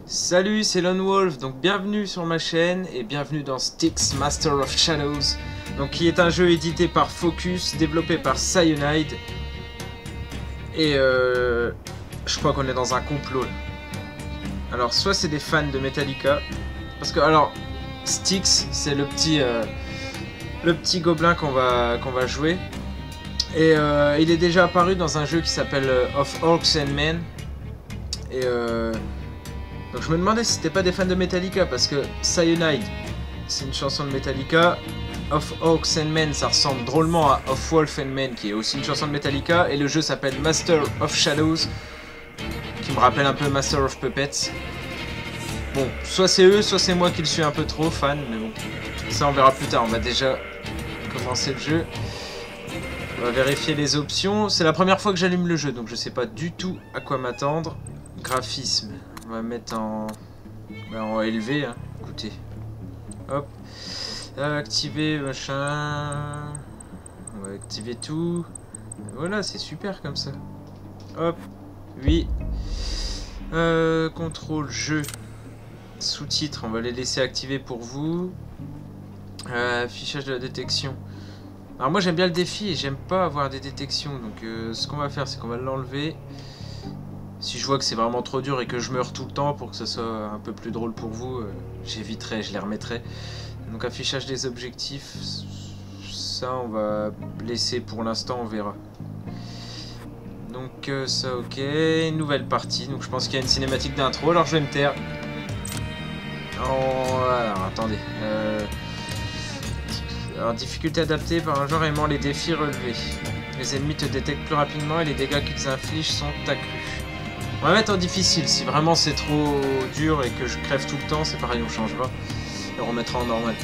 Salut, c'est Lone Wolf, donc bienvenue sur ma chaîne et bienvenue dans Styx Master of Shadows, donc qui est un jeu édité par Focus, développé par Cyanide. Et je crois qu'on est dans un complot là. Alors soit c'est des fans de Metallica, parce que alors Styx c'est le petit gobelin qu'on va jouer. Et il est déjà apparu dans un jeu qui s'appelle Of Orcs and Men. Et donc je me demandais si c'était pas des fans de Metallica, parce que Cyanide c'est une chanson de Metallica, Of Orcs and Men ça ressemble drôlement à Of Wolf and Men qui est aussi une chanson de Metallica, et le jeu s'appelle Master of Shadows qui me rappelle un peu Master of Puppets. Bon, soit c'est eux, soit c'est moi qui le suis un peu trop fan, mais bon, ça on verra plus tard. On va déjà commencer le jeu. On va vérifier les options. C'est la première fois que j'allume le jeu, donc je sais pas du tout à quoi m'attendre. Graphisme, on va mettre en élevé, hein. Écoutez. Hop. Activer, machin. On va activer tout. Voilà, c'est super comme ça. Hop. Oui. Contrôle, jeu. Sous-titres, on va les laisser activés pour vous. Affichage de la détection. Alors moi j'aime bien le défi et j'aime pas avoir des détections, donc ce qu'on va faire c'est qu'on va l'enlever. Si je vois que c'est vraiment trop dur et que je meurs tout le temps, pour que ce soit un peu plus drôle pour vous, j'éviterai, je les remettrai. Donc affichage des objectifs, ça on va laisser pour l'instant, on verra. Donc ça ok, nouvelle partie, donc je pense qu'il y a une cinématique d'intro, alors je vais me taire. Alors attendez. Alors difficulté adaptée par un genre aimant les défis relevés. Les ennemis te détectent plus rapidement et les dégâts qu'ils infligent sont accrus. On va mettre en difficile, si vraiment c'est trop dur et que je crève tout le temps, c'est pareil, on changera. Et on remettra en normal.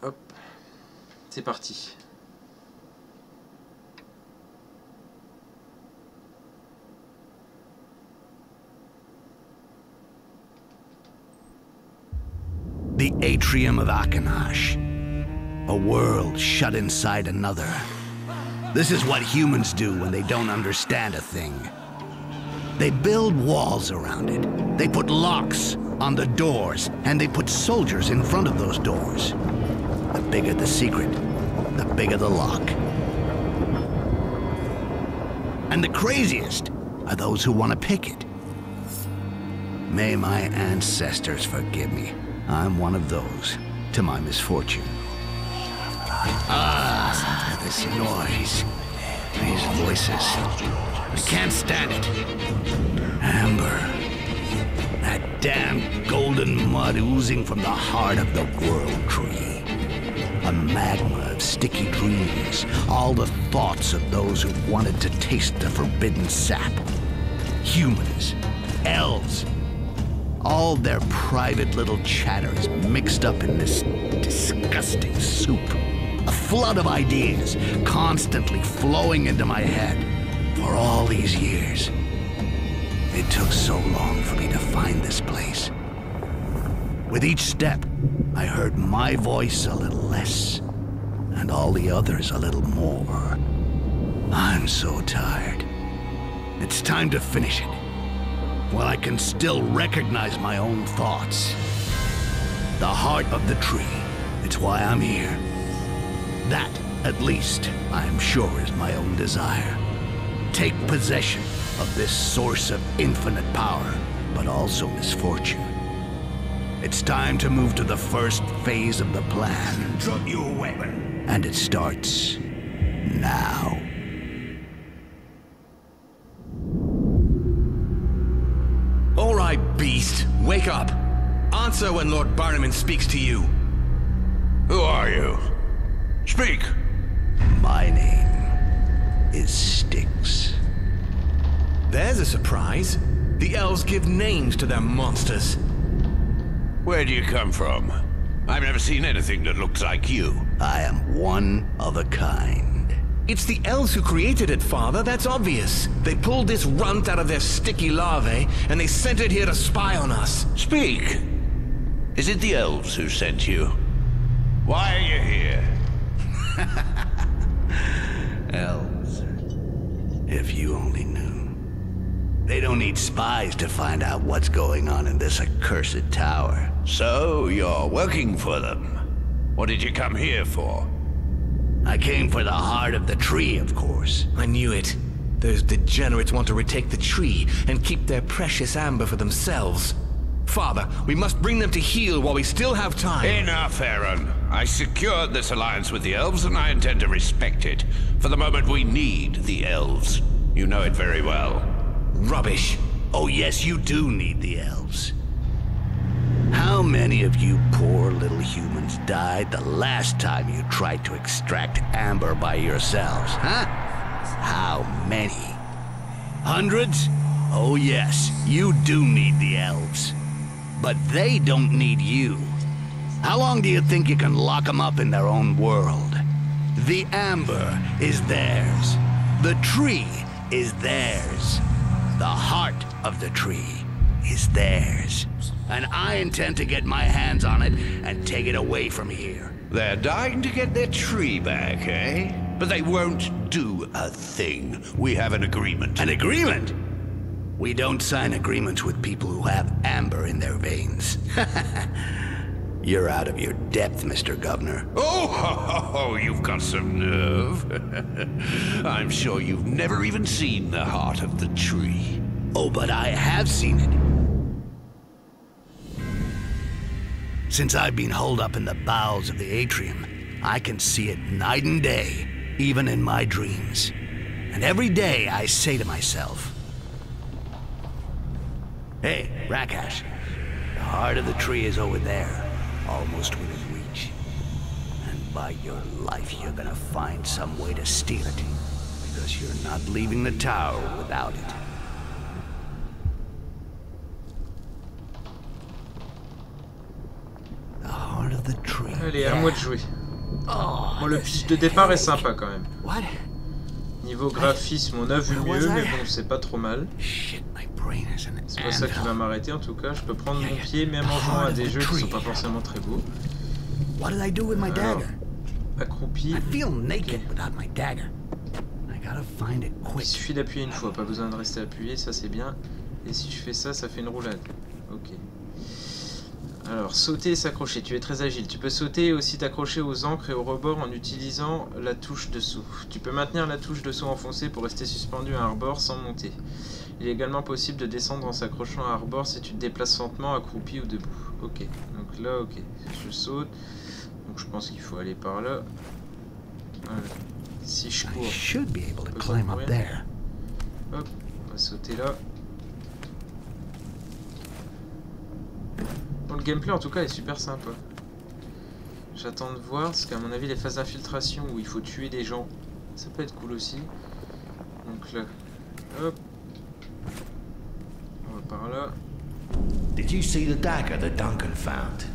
Hop. C'est parti. The Atrium of Akanash. A world shut inside another. This is what humans do when they don't understand a thing. They build walls around it. They put locks on the doors, and they put soldiers in front of those doors. The bigger the secret, the bigger the lock. And the craziest are those who want to pick it. May my ancestors forgive me. I'm one of those, to my misfortune. Ah, this noise. These voices. I can't stand it. Amber. That damn golden mud oozing from the heart of the world tree. A magma of sticky dreams. All the thoughts of those who wanted to taste the forbidden sap. Humans. Elves. All their private little chatters mixed up in this disgusting soup. A flood of ideas constantly flowing into my head for all these years. It took so long for me to find this place. With each step, I heard my voice a little less, and all the others a little more. I'm so tired. It's time to finish it. While I can still recognize my own thoughts. The heart of the tree. It's why I'm here. That, at least, I am sure is my own desire. Take possession of this source of infinite power, but also misfortune. It's time to move to the first phase of the plan. Drop your weapon. And it starts now. All right, beast. Wake up. Answer when Lord Barnum speaks to you. Who are you? Speak. My name is Styx. There's a surprise. The elves give names to their monsters. Where do you come from? I've never seen anything that looks like you. I am one of a kind. It's the elves who created it, Father, that's obvious. They pulled this runt out of their sticky larvae, and they sent it here to spy on us. Speak. Is it the elves who sent you? Why are you here? Elves. If you only knew. They don't need spies to find out what's going on in this accursed tower. So, you're working for them. What did you come here for? I came for the heart of the tree, of course. I knew it. Those degenerates want to retake the tree and keep their precious amber for themselves. Father, we must bring them to heel while we still have time. Enough, Aaron. I secured this alliance with the elves, and I intend to respect it. For the moment, we need the elves. You know it very well. Rubbish. Oh yes, you do need the elves. How many of you poor little humans died the last time you tried to extract amber by yourselves, huh? How many? Hundreds? Oh yes, you do need the elves. But they don't need you. How long do you think you can lock them up in their own world? The amber is theirs. The tree is theirs. The heart of the tree is theirs. And I intend to get my hands on it and take it away from here. They're dying to get their tree back, eh? But they won't do a thing. We have an agreement. An agreement? We don't sign agreements with people who have amber in their veins. You're out of your depth, Mr. Governor. Oh, you've got some nerve. I'm sure you've never even seen the heart of the tree. Oh, but I have seen it. Since I've been holed up in the bowels of the atrium, I can see it night and day, even in my dreams. And every day I say to myself, hey, Rakash, the heart of the tree is over there, almost within reach. And by your life, you're gonna find some way to steal it, because you're not leaving the tower without it. The heart of the tree. Allez, à moi de jouer. Bon, le pitch de départ est sympa quand même. Niveau graphisme, on a vu mieux, mais bon, c'est pas trop mal. C'est pas ça qui va m'arrêter en tout cas. Je peux prendre mon pied même en jouant à des jeux qui sont pas forcément très beaux. Alors, accroupi. Il suffit d'appuyer une fois, pas besoin de rester appuyé, ça c'est bien. Et si je fais ça, ça fait une roulade. Ok. Alors, sauter et s'accrocher, tu es très agile. Tu peux sauter et aussi t'accrocher aux ancres et aux rebords en utilisant la touche dessous. Tu peux maintenir la touche dessous enfoncée pour rester suspendu à un rebord sans monter. Il est également possible de descendre en s'accrochant à un rebord si tu te déplaces lentement, accroupi ou debout. Ok, donc là, ok. Je saute. Donc je pense qu'il faut aller par là. Voilà. Si je cours, hop, on va sauter là. Bon, le gameplay en tout cas est super sympa. J'attends de voir, parce qu'à mon avis les phases d'infiltration où il faut tuer des gens, ça peut être cool aussi. Donc là, hop, on va par là. Did you see the dagger that Duncan found?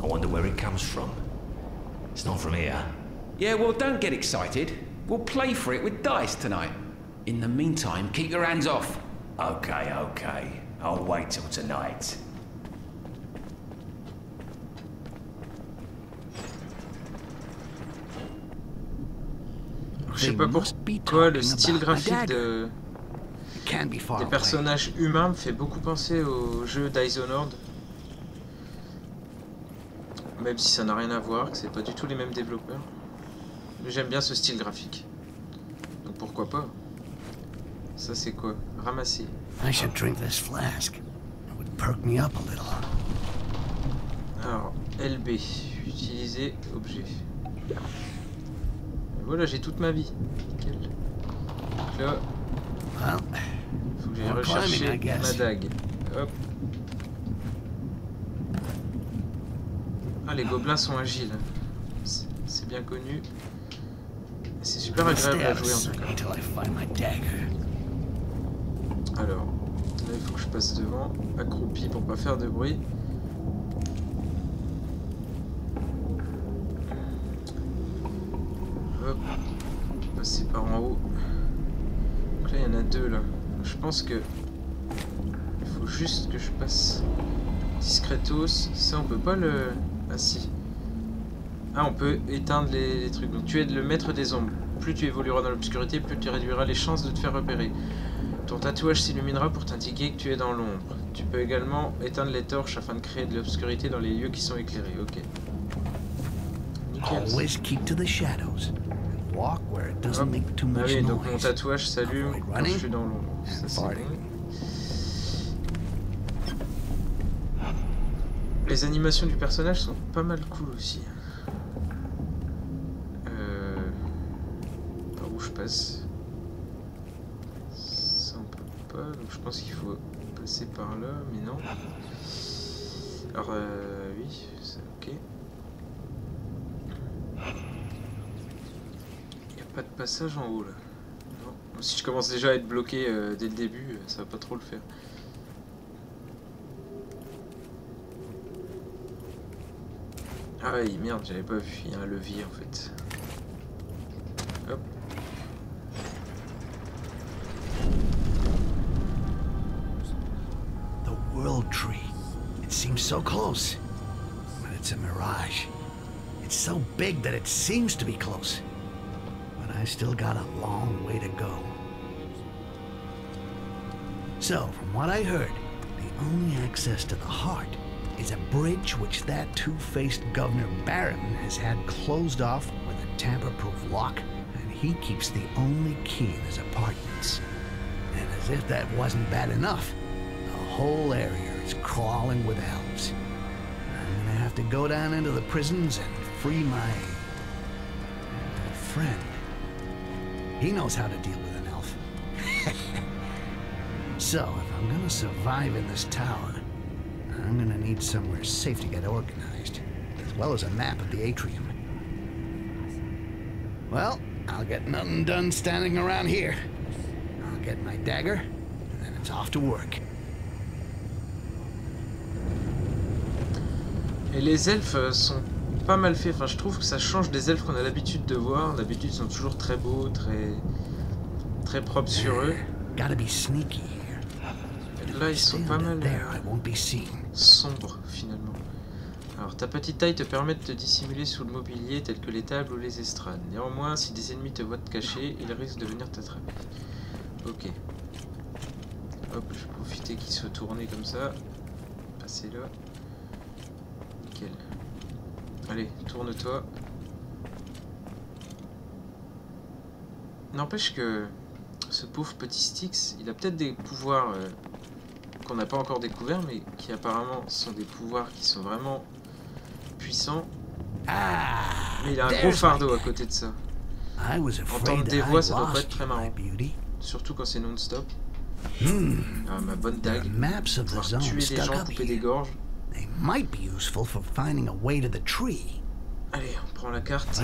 I wonder where it comes from. It's not from here. Yeah, well, don't get excited. We'll play for it with dice tonight. In the meantime, keep your hands off. Okay, okay. I'll wait till tonight. Je sais pas pourquoi le style graphique des personnages humains me fait beaucoup penser au jeu Dishonored. Même si ça n'a rien à voir, que c'est pas du tout les mêmes développeurs. Mais j'aime bien ce style graphique. Donc pourquoi pas. Ça c'est quoi? Ramasser. Alors, LB. Utiliser objet. Voilà, j'ai toute ma vie. Nickel. Donc là, faut que j'aille rechercher ma dague. Hop. Ah, les gobelins sont agiles. C'est bien connu. C'est super agréable à jouer en tout cas. Alors, là il faut que je passe devant, accroupi pour pas faire de bruit. Hop, passer par en haut. Donc là il y en a deux là. Je pense que il faut juste que je passe discretos. Ça on peut pas le... Ah si. Ah, on peut éteindre les trucs. Donc tu es le maître des ombres. Plus tu évolueras dans l'obscurité, plus tu réduiras les chances de te faire repérer. Ton tatouage s'illuminera pour t'indiquer que tu es dans l'ombre. Tu peux également éteindre les torches afin de créer de l'obscurité dans les lieux qui sont éclairés. Ok. Nickel. Always keep to the shadows and walk where it doesn't make too Ah much oui, donc mon noise. tatouage s'allume quand je suis dans l'ombre. Ça c'est bon. Les animations du personnage sont pas mal cool aussi. Par où je passe? Ça on peut pas, donc je pense qu'il faut passer par là, mais non. Alors oui, c'est ok. Il n'y a pas de passage en haut là. Non. Si je commence déjà à être bloqué dès le début, ça va pas trop le faire. Ah oui, merde, j'avais pas vu, il y a un levier en fait. Hop. The World Tree. It seems so close, but it's a mirage. It's so big that it seems to be close, but I still got a long way to go. So, from what I heard, the only access to the heart is a bridge which that two-faced Governor Barron has had closed off with a tamper-proof lock, and he keeps the only key in his apartments. And as if that wasn't bad enough, the whole area is crawling with elves. I'm gonna have to go down into the prisons and free my friend. He knows how to deal with an elf. So, if I'm gonna survive in this tower, I'm gonna need somewhere safe to get organized, as well as a map of the atrium. Well, I'll get nothing done standing around here. I'll get my dagger, and then it's off to work. Et les elfes sont pas mal faits, enfin je trouve que ça change des elfes qu'on a l'habitude de voir. D'habitude ils sont toujours très beaux, très propres sur eux. Gotta be sneaky. Là ils sont pas mal sombres finalement. Alors ta petite taille te permet de te dissimuler sous le mobilier tel que les tables ou les estrades. Néanmoins, si des ennemis te voient te cacher, ils risquent de venir t'attraper. Ok. Hop, je vais profiter qu'ils soient tournés comme ça. Passer là. Nickel. Allez, tourne-toi. N'empêche que ce pauvre petit Styx, il a peut-être des pouvoirs qu'on n'a pas encore découvert, mais qui apparemment sont des pouvoirs qui sont vraiment puissants. Mais il a un gros fardeau à côté de ça. Entendre des voix, ça doit pas être très marrant. Surtout quand c'est non-stop. Ah, ma bonne dague. Pouvoir tuer des gens, couper des gorges. Allez, on prend la carte.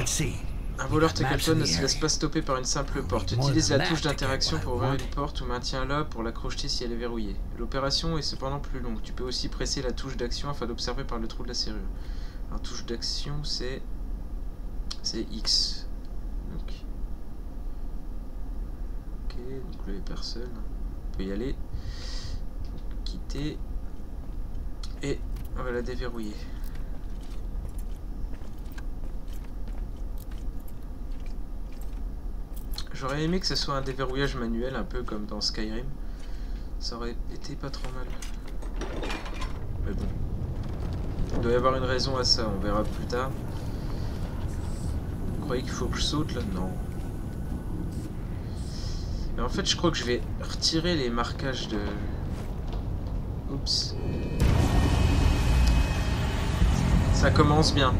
Un voleur te caltonne ne se laisse pas stopper par une simple porte. Utilise la touche d'interaction pour ouvrir une porte ou maintiens-la pour la crocheter si elle est verrouillée. L'opération est cependant plus longue. Tu peux aussi presser la touche d'action afin d'observer par le trou de la serrure. Alors, touche d'action, c'est X. Donc, ok, donc là, il n'y a personne. On peut y aller. Quitter. Et on va la déverrouiller. J'aurais aimé que ce soit un déverrouillage manuel, un peu comme dans Skyrim. Ça aurait été pas trop mal. Mais bon. Il doit y avoir une raison à ça, on verra plus tard. Vous croyez qu'il faut que je saute là? Non. Mais en fait, je crois que je vais retirer les marquages de... Oups. Ça commence bien.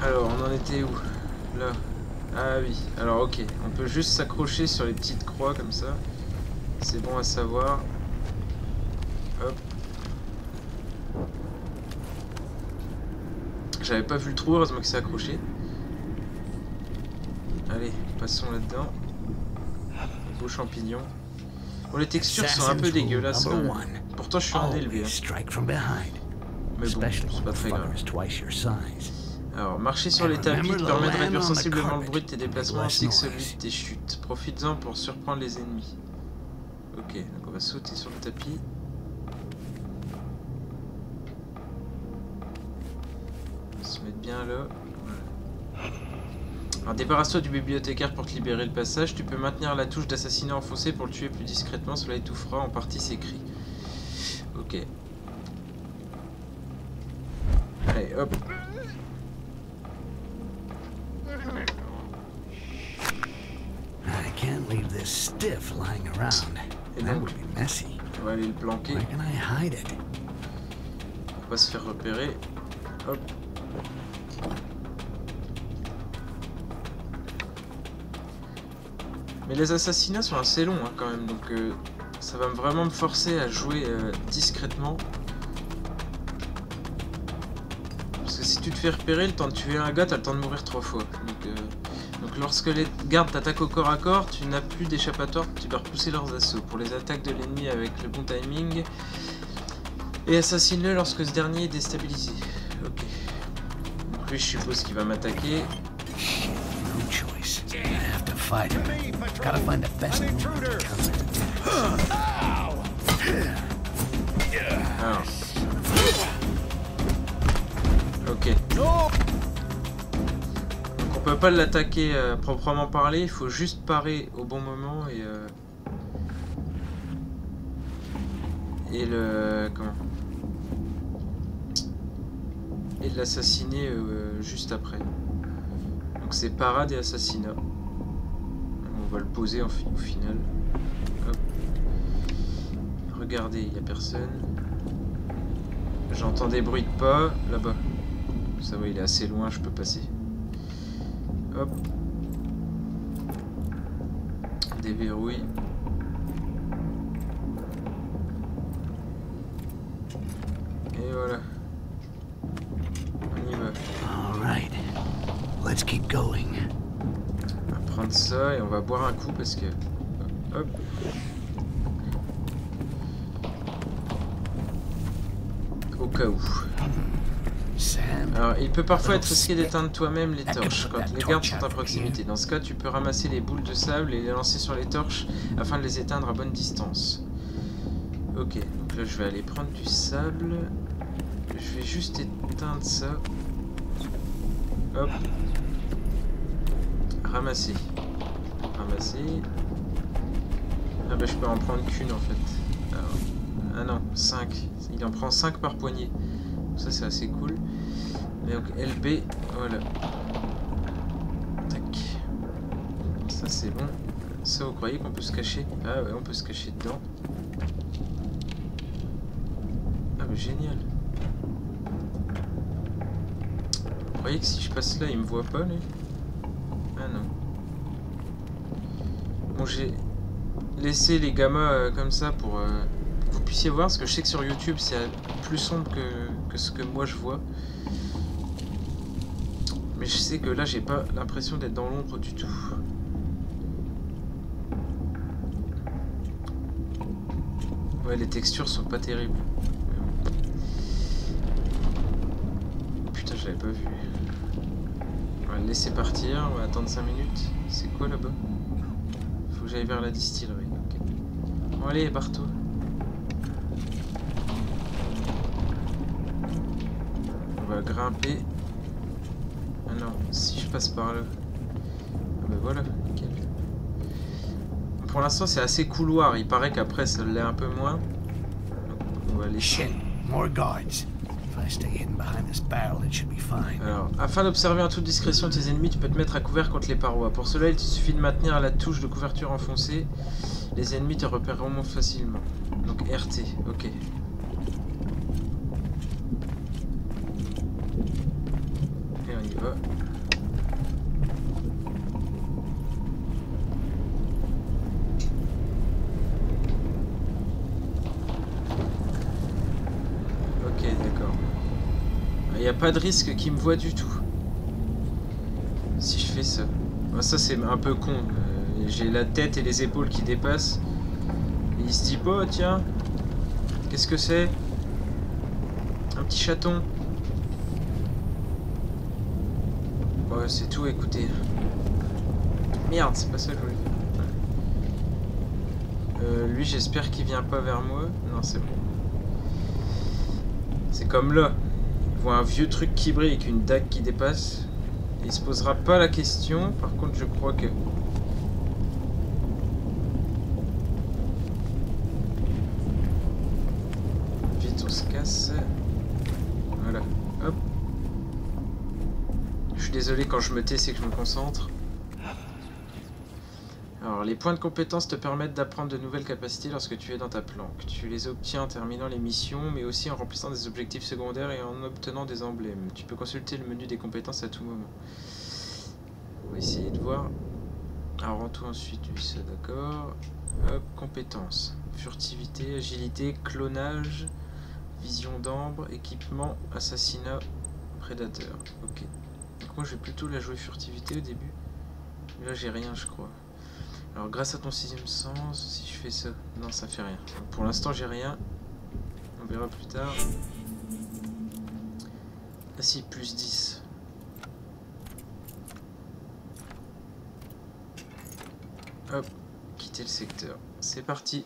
Alors, on en était où? Là. Ah oui. Alors, ok. On peut juste s'accrocher sur les petites croix comme ça. C'est bon à savoir. Hop. J'avais pas vu le trou, heureusement que c'est accroché. Allez, passons là-dedans. Beau champignon. Bon, les textures sont un peu dégueulasses quand même. Pourtant, je suis un élevé. Mais bon, c'est pas très grave. Alors, marcher sur les tapis te permet de réduire sensiblement le bruit de tes déplacements ainsi que celui de tes chutes. Profites-en pour surprendre les ennemis. Ok, donc on va sauter sur le tapis. On va se mettre bien là. Voilà. Alors débarrasse-toi du bibliothécaire pour te libérer le passage. Tu peux maintenir la touche d'assassinat enfoncée pour le tuer plus discrètement. Cela étouffera en partie ses cris. Ok. Allez, hop. I can't leave this stiff lying around. That would be messy. On va aller le planquer. Where can I hide it? On va se faire repérer. Hop. Mais les assassinats sont assez longs hein, quand même, donc ça va vraiment me forcer à jouer discrètement. Parce que si tu te fais repérer, le temps de tuer un gars, t'as le temps de mourir 3 fois. Donc lorsque les gardes t'attaquent au corps à corps, tu n'as plus d'échappatoire, tu dois repousser leurs assauts. Pour les attaques de l'ennemi avec le bon timing, et assassine-le lorsque ce dernier est déstabilisé. Ok. Donc lui, je suppose qu'il va m'attaquer. No choice. I have to fight him. Gotta find the best move. Alors. Ok. Donc on peut pas l'attaquer proprement parler, il faut juste parer au bon moment et le comment et l'assassiner juste après. Donc c'est parade et assassinat. On va le poser au final. Hop. Regardez, il n'y a personne. J'entends des bruits de pas là-bas. Ça va, il est assez loin, je peux passer. Hop. Déverrouille. Et voilà. On y va. All right. Let's keep going. On va prendre ça et on va boire un coup parce que... Hop. Au cas où. Alors, il peut parfois être risqué d'éteindre toi-même les torches quand les gardes sont à proximité. Dans ce cas, tu peux ramasser les boules de sable et les lancer sur les torches afin de les éteindre à bonne distance. Ok, donc là je vais aller prendre du sable. Je vais juste éteindre ça. Hop. Ramasser. Ramasser. Ah bah je peux en prendre qu'une en fait. Alors, ah non, 5. Il en prend 5 par poignée. Ça c'est assez cool. Mais donc LB, voilà. Tac. Ça c'est bon. Ça vous croyez qu'on peut se cacher? Ah ouais, on peut se cacher dedans. Ah mais génial. Vous croyez que si je passe là, il me voit pas lui? Ah non. Bon, j'ai laissé les gammas comme ça pour que vous puissiez voir, parce que je sais que sur YouTube c'est plus sombre que ce que moi je vois. Mais je sais que là j'ai pas l'impression d'être dans l'ombre du tout. Ouais, les textures sont pas terribles. Putain, je l'avais pas vu. On va le laisser partir, on va attendre 5 minutes. C'est quoi là-bas? Faut que j'aille vers la distillerie. Okay. Bon allez, barre-toi. On va grimper. Ah non, si je passe par là. Ah bah voilà, nickel. Pour l'instant c'est assez couloir, il paraît qu'après ça l'est un peu moins. Donc, on va laisser. More guards. If I stay hidden behind this barrel, it should be fine. Alors, afin d'observer en toute discrétion tes ennemis, tu peux te mettre à couvert contre les parois. Pour cela, il te suffit de maintenir la touche de couverture enfoncée. Les ennemis te repéreront facilement. Donc RT, ok. Et on y va. Ok, d'accord. Il n'y a pas de risque qu'il me voit du tout. Si je fais ça. Bon, ça c'est un peu con. J'ai la tête et les épaules qui dépassent. Et il se dit pas, tiens. Qu'est-ce que c'est? Un petit chaton. Ouais, c'est tout, écoutez. Merde, c'est pas ça que je voulais faire. Lui, j'espère qu'il vient pas vers moi. Non, c'est bon. C'est comme là. Il voit un vieux truc qui brille avec une dague qui dépasse. Il se posera pas la question. Par contre, je crois que... Vite, on se casse. Voilà. Hop. Je suis désolé, quand je me tais, c'est que je me concentre. Alors, les points de compétence te permettent d'apprendre de nouvelles capacités lorsque tu es dans ta planque. Tu les obtiens en terminant les missions, mais aussi en remplissant des objectifs secondaires et en obtenant des emblèmes. Tu peux consulter le menu des compétences à tout moment. On va essayer de voir. Alors, en tout ensuite, oui, ça, d'accord. Hop, compétences. Furtivité, agilité, clonage, vision d'ambre, équipement, assassinat, prédateur. Ok. Donc moi, je vais plutôt la jouer furtivité au début. Là, j'ai rien, je crois. Alors grâce à ton 6e sens, si je fais ça... Non, ça fait rien. Donc, pour l'instant, j'ai rien. On verra plus tard. Ah si, plus 10. Hop, quitter le secteur. C'est parti.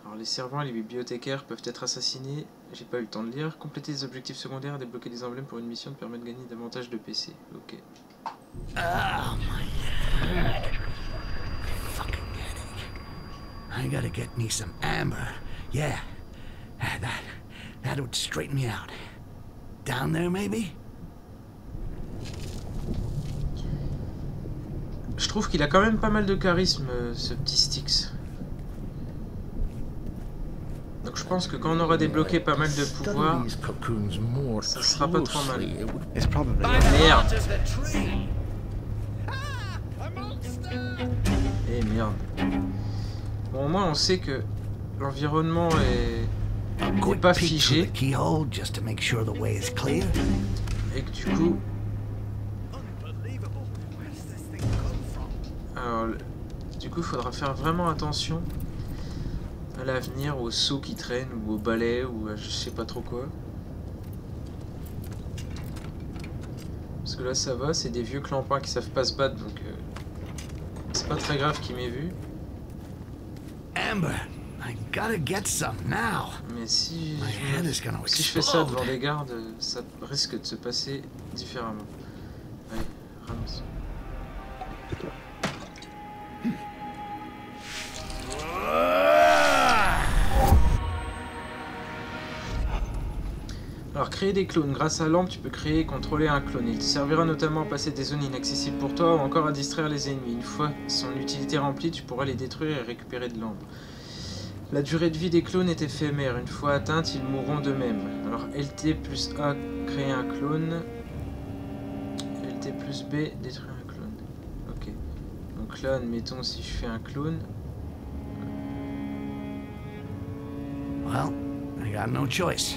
Alors les servants et les bibliothécaires peuvent être assassinés. J'ai pas eu le temps de lire. Compléter des objectifs secondaires, débloquer des emblèmes pour une mission te permet de gagner davantage de PC. Ok. Oh my fucking headache. I gotta get me some amber. Yeah, that would straighten me out. Down there, maybe? Je trouve qu'il a quand même pas mal de charisme, ce petit Styx. Donc je pense que quand on aura débloqué pas mal de pouvoirs, ça sera pas trop mal. Merde! Eh merde. Bon, au moins on sait que l'environnement est pas figé. Et que du coup... Alors, du coup, il faudra faire vraiment attention à l'avenir, aux sauts qui traînent, ou au balai, ou à je sais pas trop quoi. Parce que là ça va, c'est des vieux clampins qui savent pas se battre, donc c'est pas très grave qu'il m'ait vu. Amber, I gotta get some now. Mais si je fais ça devant des gardes, ça risque de se passer différemment. Allez, ramasse. Alors, créer des clones. Grâce à l'ambre, tu peux créer et contrôler un clone. Il te servira notamment à passer des zones inaccessibles pour toi ou encore à distraire les ennemis. Une fois son utilité remplie, tu pourras les détruire et récupérer de l'ambre. La durée de vie des clones est éphémère. Une fois atteinte, ils mourront d'eux-mêmes. Alors, LT plus A, créer un clone. LT plus B, détruire un clone. Ok. Donc là, admettons si je fais un clone. Well, I got no choice.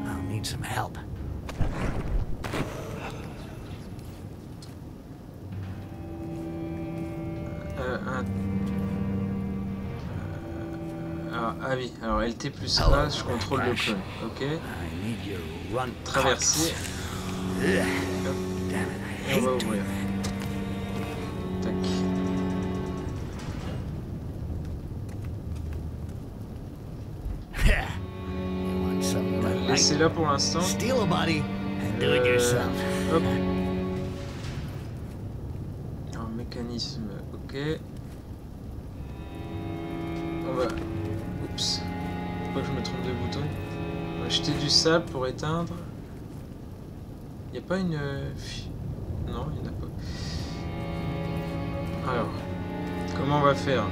I'll need some help. Ah oui, alors LT plus A, je contrôle le clone. Ok. Traverser. Et on va ouvrir. Tac. Laissez là pour l'instant. Hop. Alors, mécanisme, ok. On va... Oups. Pourquoi je me trompe de bouton? On va jeter du sable pour éteindre. Il n'y a pas une... Non, il n'y en a pas. Alors, comment on va faire?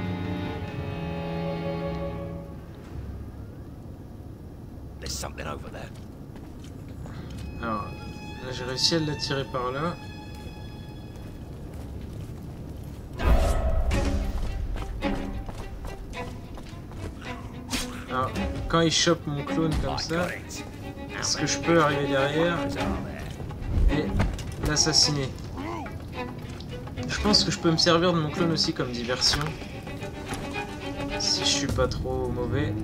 Alors, là j'ai réussi à l'attirer par là. Alors, quand il chope mon clone comme ça, est-ce que je peux arriver derrière et l'assassiner? Je pense que je peux me servir de mon clone aussi comme diversion. Si je suis pas trop mauvais.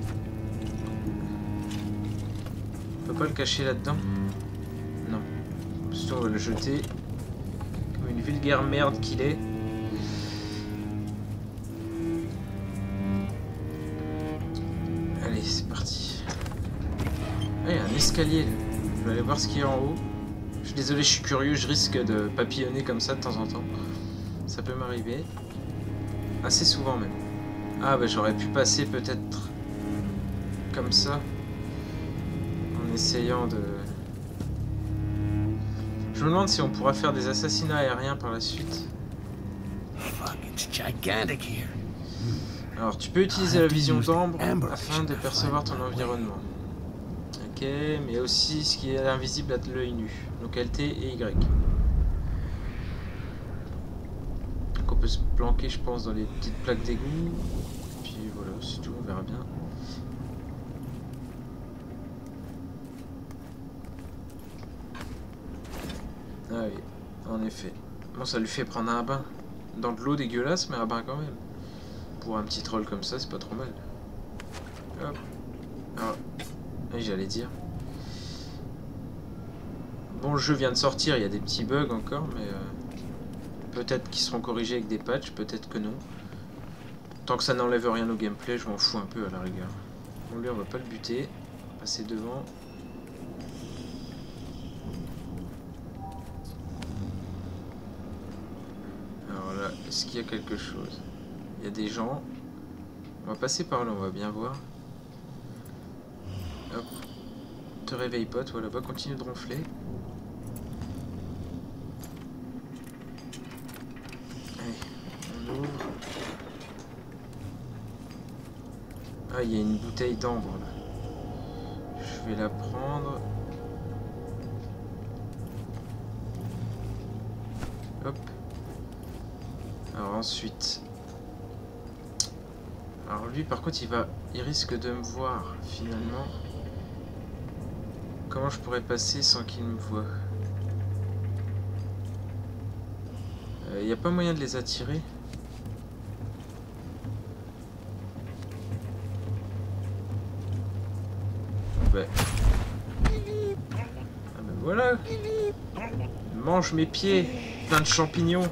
On peut pas le cacher là-dedans? Non. Plutôt on va le jeter. Comme une vulgaire merde qu'il est. Allez, c'est parti. Ah, il y a un escalier là. Je vais aller voir ce qu'il y a en haut. Je suis désolé, je suis curieux, je risque de papillonner comme ça de temps en temps. Ça peut m'arriver. Assez souvent même. Ah bah j'aurais pu passer peut-être comme ça. En essayant de... Je me demande si on pourra faire des assassinats aériens par la suite. Alors tu peux utiliser la vision d'ambre afin de percevoir ton environnement. Ok, mais aussi ce qui est invisible à l'œil nu. Donc LT et Y. Donc on peut se planquer je pense dans les petites plaques d'égout. Puis voilà, c'est tout, on verra bien. Ah oui, en effet. Bon, ça lui fait prendre un bain. Dans de l'eau dégueulasse, mais un bain quand même. Pour un petit troll comme ça, c'est pas trop mal. Hop. Ah, oui, j'allais dire. Bon, le jeu vient de sortir, il y a des petits bugs encore, mais... peut-être qu'ils seront corrigés avec des patchs, peut-être que non. Tant que ça n'enlève rien au gameplay, je m'en fous un peu à la rigueur. Bon, lui, on va pas le buter. On va passer devant. Est-ce qu'il y a quelque chose? Il y a des gens. On va passer par là, on va bien voir. Hop. Te réveille pas, toi là-bas, continue de ronfler. Allez, on ouvre. Ah, il y a une bouteille d'ambre là. Je vais la prendre. Hop. Alors ensuite, alors lui par contre il risque de me voir finalement. Comment je pourrais passer sans qu'il me voie? Il n'y a pas moyen de les attirer? Ouais. Ah ben voilà. Mange mes pieds, plein de champignons.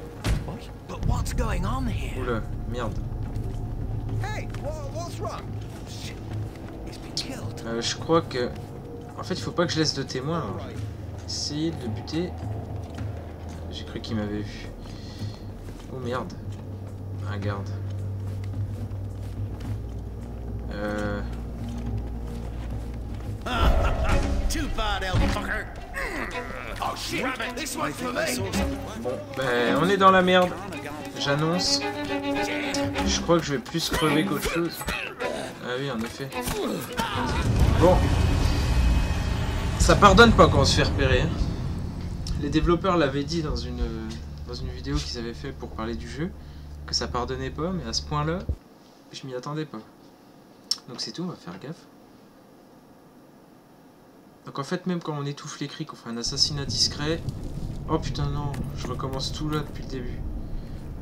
Oula, merde. Je crois que... En fait, il faut pas que je laisse de témoin. Essayer de le buter. J'ai cru qu'il m'avait vu. Oh merde. Un garde. Bon, ben, on est dans la merde. J'annonce. Je crois que je vais plus crever qu'autre chose. Ah oui, en effet. Bon. Ça pardonne pas quand on se fait repérer. Hein. Les développeurs l'avaient dit dans une vidéo qu'ils avaient fait pour parler du jeu. Que ça pardonnait pas, mais à ce point-là, je m'y attendais pas. Donc c'est tout, on va faire gaffe. Donc en fait, même quand on étouffe les cris, qu'on fait un assassinat discret... Oh putain non, je recommence tout là depuis le début.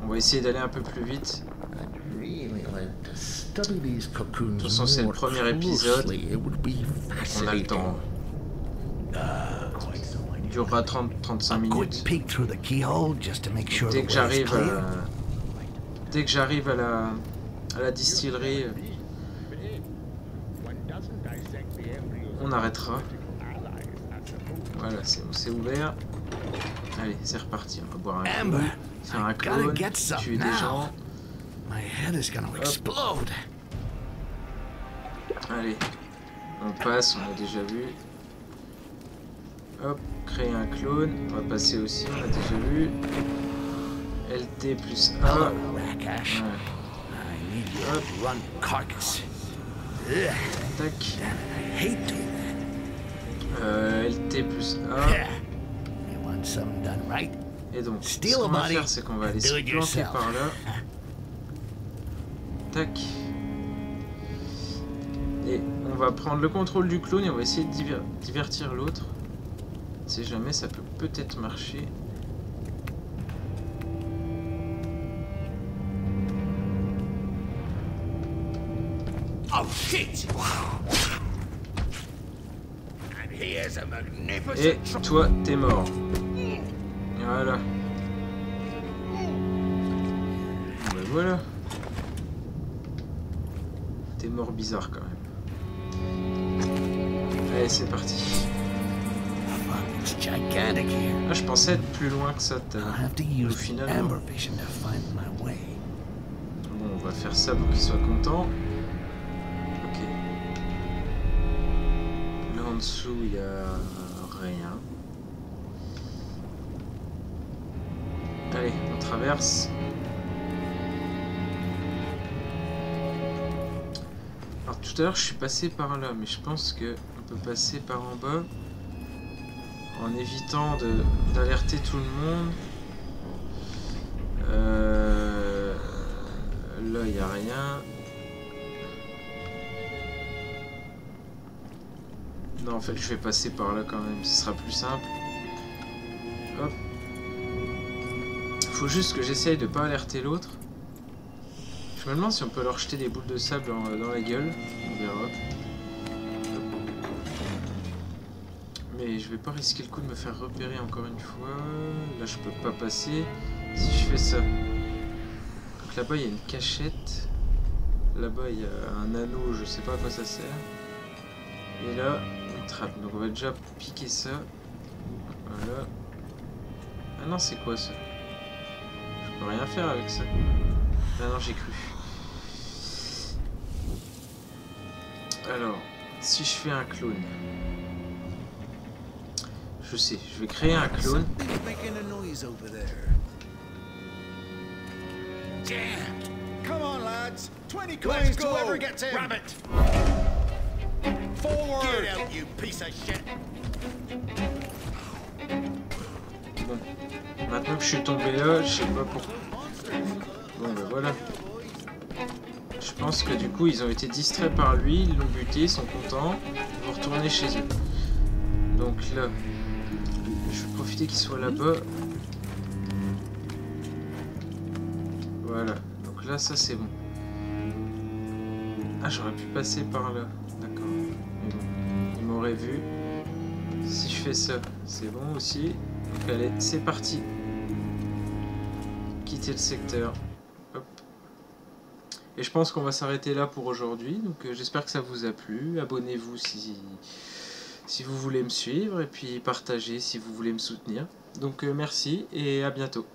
On va essayer d'aller un peu plus vite. De toute façon, c'est le premier épisode. On a le temps. Il durera 30-35 minutes. Dès que j'arrive à la distillerie, on arrêtera. Voilà, c'est ouvert. Allez, c'est reparti. On va boire un coup, faire un clone, tuer des gens. Hop. Allez, on passe, on a déjà vu. Hop, créer un clone. On va passer aussi, on a déjà vu. LT plus A. Ouais. Hop. Tac. LT plus A. Et donc, ce qu'on va faire, c'est qu'on va aller se planter par là. Tac. Et on va prendre le contrôle du clone et on va essayer de divertir l'autre. On sait jamais, ça peut peut-être marcher. Oh shit! Et toi, t'es mort. Voilà. Ben voilà. T'es mort bizarre quand même. Allez, c'est parti. gigantic here. Ah, je pensais être plus loin que ça tout à I'll l'heure. have to Au use the final, amber non. vision to find my way. Bon, on va faire ça pour qu'il soit content. Ok. Là en dessous, il y a rien. Allez, on traverse. Alors tout à l'heure, je suis passé par là, mais je pense que on peut passer par en bas en évitant d'alerter tout le monde. Là, il n'y a rien. Non, en fait, je vais passer par là quand même. Ce sera plus simple. Hop. Faut juste que j'essaye de pas alerter l'autre. Je me demande si on peut leur jeter des boules de sable dans la gueule. On verra. Mais je vais pas risquer le coup de me faire repérer encore une fois. Là, je peux pas passer. Si je fais ça. Donc là-bas, il y a une cachette. Là-bas, il y a un anneau, je sais pas à quoi ça sert. Et là, une trappe. Donc on va déjà piquer ça. Voilà. Ah non, c'est quoi ça? Je peux rien faire avec ça. Ah non, j'ai cru. Alors, si je fais un clone. Je sais, je vais créer un clone. Something's making a noise over there. Damn! Come on, lads. 20 coins to whoever gets in. Grab it! Forward. Get out, you piece of shit. Bon, maintenant que je suis tombé là, je sais pas pourquoi. Bon ben voilà. Je pense que du coup ils ont été distraits par lui, ils l'ont buté, ils sont contents, ils vont retourner chez eux. Donc là, je vais profiter qu'il soit là-bas. Voilà, donc là ça c'est bon. Ah, j'aurais pu passer par là, d'accord. Mais bon, ils m'auraient vu. Si je fais ça, c'est bon aussi. Donc allez, c'est parti. Quitter le secteur. Hop. Et je pense qu'on va s'arrêter là pour aujourd'hui. Donc j'espère que ça vous a plu. Abonnez-vous si vous voulez me suivre. Et puis partagez si vous voulez me soutenir. Donc merci et à bientôt.